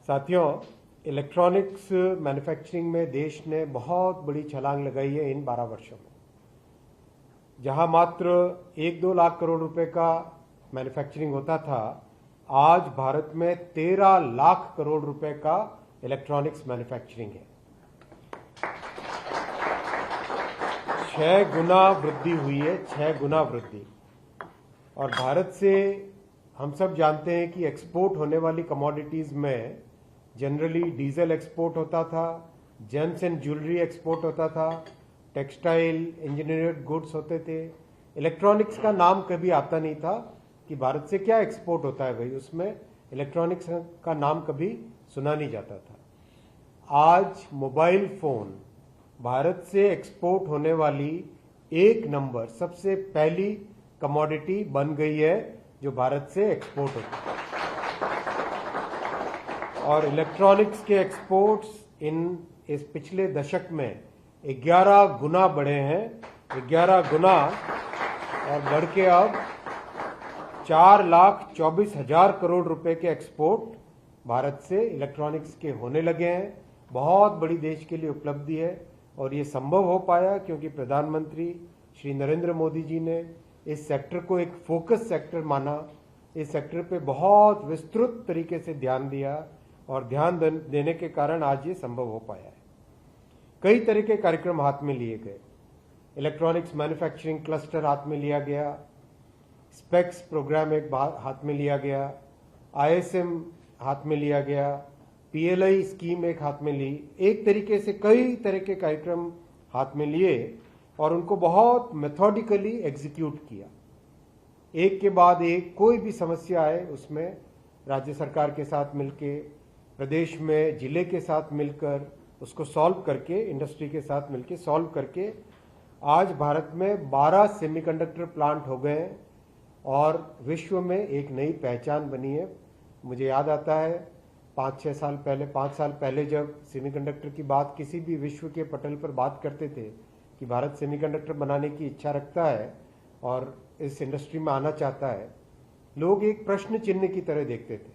साथियों, electronics manufacturing में देश ने बहुत बड़ी छलांग लगाई है इन 12 वर्षों में। जहां मात्र 1-2 लाख करोड़ रुपए का मैन्युफैक्चरिंग होता था, आज भारत में 13 लाख करोड़ रुपए का इलेक्ट्रॉनिक्स मैन्युफैक्चरिंग है। 6 गुना वृद्धि हुई है, 6 गुना वृद्धि। और भारत से हम सब जानते हैं कि एक्सपोर्ट होने वाली कमोडिटीज में जनरली डीजल एक्सपोर्ट होता था, जेम्स एंड ज्वेलरी एक्सपोर्ट होता था, टेक्सटाइल, इंजीनियर्ड गुड्स होते थे। इलेक्ट्रॉनिक्स का नाम कभी आता नहीं था कि भारत से क्या एक्सपोर्ट होता है भाई, उसमें इलेक्ट्रॉनिक्स का नाम कभी सुना नहीं जाता था। आज मोबाइल फोन भारत से एक्सपोर्ट होने वाली एक नंबर सबसे पहली कमोडिटी बन गई है जो भारत से एक्सपोर्ट होती है। और इलेक्ट्रॉनिक्स के एक्सपोर्ट्स इस पिछले दशक में 11 गुना बढ़े हैं, 11 गुना, और बढ़ के अब 4,24,000 करोड़ रुपए के एक्सपोर्ट भारत से इलेक्ट्रॉनिक्स के होने लगे हैं। बहुत बड़ी देश के लिए उपलब्धि है और ये संभव हो पाया क्योंकि प्रधानमंत्री श्री नरेंद्र मोदी जी ने इस सेक्टर को एक फोकस सेक्टर माना, इस सेक्टर पे बहुत विस्तृत तरीके से ध्यान दिया और ध्यान देने के कारण आज ये संभव हो पाया है। कई तरह के कार्यक्रम हाथ में लिए गए। इलेक्ट्रॉनिक्स मैन्युफैक्चरिंग क्लस्टर हाथ में लिया गया, स्पेक्स प्रोग्राम एक हाथ में लिया गया, ISM हाथ में लिया गया, PLI स्कीम एक हाथ में ली। एक तरीके से कई तरह के कार्यक्रम हाथ में लिए और उनको बहुत मेथोडिकली एग्जीक्यूट किया। एक के बाद एक कोई भी समस्या आए उसमें राज्य सरकार के साथ मिलके, प्रदेश में जिले के साथ मिलकर उसको सॉल्व करके, इंडस्ट्री के साथ मिलके सॉल्व करके आज भारत में 12 सेमीकंडक्टर प्लांट हो गए हैं और विश्व में एक नई पहचान बनी है। मुझे याद आता है 5 साल पहले जब सेमीकंडक्टर की बात किसी भी विश्व के पटल पर बात करते थे कि भारत सेमीकंडक्टर बनाने की इच्छा रखता है और इस इंडस्ट्री में आना चाहता है, लोग एक प्रश्न चिन्ह की तरह देखते थे।